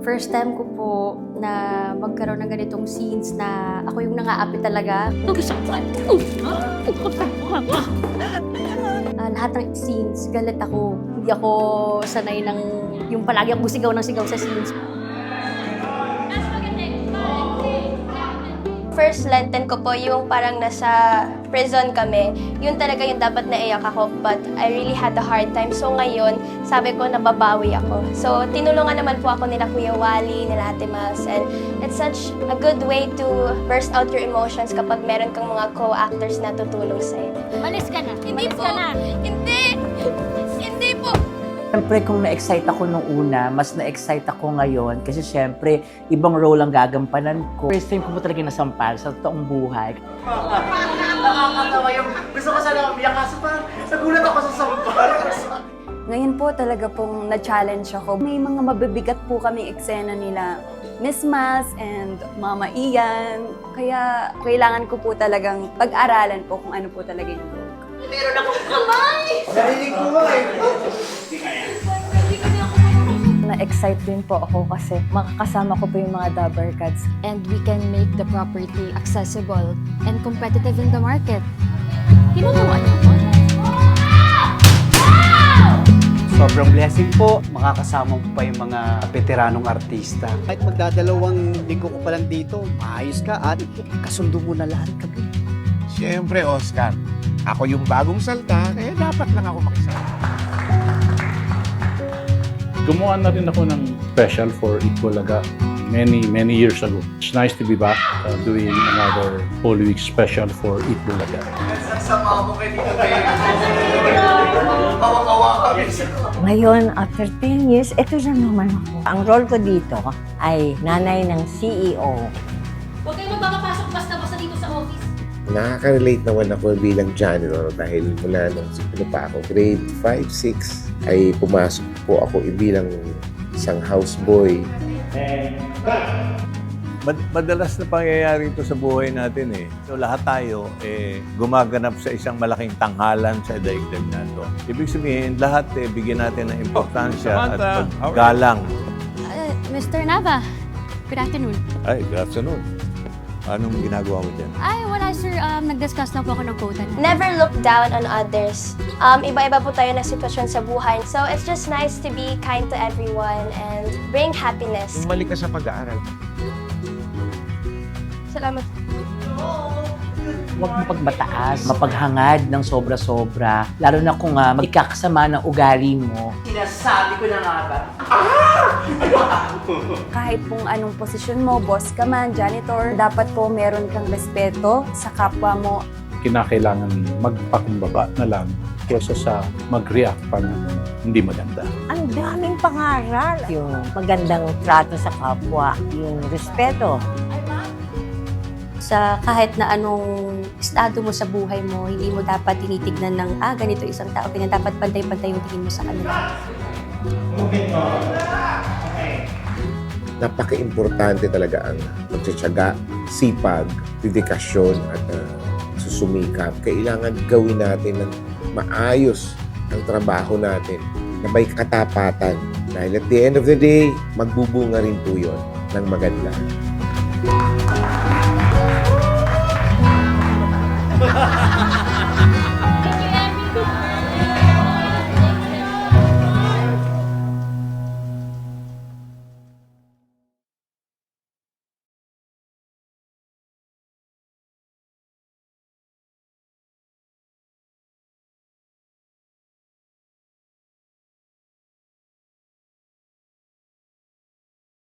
First time ko po na magkaroon ng ganitong scenes na ako yung nang-aapi talaga. Lahat ng scenes, galit ako. Hindi ako sanay ng yung palagi akong sigaw ng sigaw sa scenes. First Lenten ko po yung parang nasa prison kami. Yun talaga yung dapat naiyak ako, but I really had a hard time. So ngayon, sabi ko nababawi ako. So tinulungan naman po ako nila Kuya Wally, nila Ate Mals, and it's such a good way to burst out your emotions kapag meron kang mga co-actors na tutulong sa'yo. Malis ka na. Hindi Malis po! ka na. Hindi! Hindi po! Siyempre, kung na-excite ako nung una, mas na-excite ako ngayon kasi siyempre, ibang role ang gagampanan ko. First time ko po talaga nasampal sa totoong buhay. Nakakatawa yung gusto ko sana umiyak kaso parang nagulat ako sa sampal. Ngayon po talaga pong na-challenge ako. May mga mabibigat po kaming eksena nila Miss Mas and Mama Ian. Kaya kailangan ko po talagang pag-aralan po kung ano po talaga yung role. Meron akong kamay! Narinig ko nga eh. Na-excite din po ako kasi makakasama ko po yung mga Dabber Cats. And we can make the property accessible and competitive in the market. Tinuturuan niyo ako. Sobrang blessing po, makakasama ko pa yung mga veteranong artista. Kahit magdadalawang linggo ko pa lang dito, maayos ka at kasundo mo na lahat kami. Siyempre, Oscar. Ako yung bagong salta, kaya dapat lang ako makisama. Gumawa na rin ako ng special for Itbulaga many years ago. It's nice to be back doing another Holy Week special for Itbulaga. Sasama mo kayo dito kayo. Kawa-kawa kami. Ngayon, after 10 years, ito na naman ako. Ang role ko dito ay nanay ng CEO. Huwag kayo magpapapasok basta-basta dito sa office. Nakaka-relate naman ako bilang janitor dahil mula nung pa ako, grade 5, 6, ay pumasok po ako bilang isang houseboy. Madalas na pangyayari ito sa buhay natin eh. So lahat tayo gumaganap sa isang malaking tanghalan sa daigdig na ito. Ibig sabihin, lahat bigyan natin ng importansya at paggalang. Mr. Nava, good afternoon. Ay, good afternoon. Anong ginagawa mo dyan? Ay, wala sir. Nag-discuss lang po ako ng quota. Never look down on others. Iba-iba po tayo na sitwasyon sa buhay. So it's just nice to be kind to everyone and bring happiness. Bumalik ka sa pag-aaral. Salamat. Huwag mapagmataas, mapaghangad ng sobra-sobra. Lalo na kung magkakasama ng ugali mo. Sinasabi ko na nga ba? Kahit kung anong posisyon mo, boss ka man, janitor, dapat po meron kang respeto sa kapwa mo. Kinakailangan magpakumbaba na lang kaysa sa mag-react pang hindi maganda. Ang daming pangaral. Yung magandang trato sa kapwa, yung respeto. Sa kahit na anong estado mo sa buhay mo, hindi mo dapat tinitignan ng, ganito isang tao, kanya dapat pantay-pantay yung tingin mo sa kanila. Napaka-importante talaga ang pagtsatsaga, sipag, dedikasyon at susumikap. Kailangan gawin natin ng maayos ang trabaho natin na may katapatan. Dahil at the end of the day, magbubunga rin po yun ng maganda. Ha ha ha!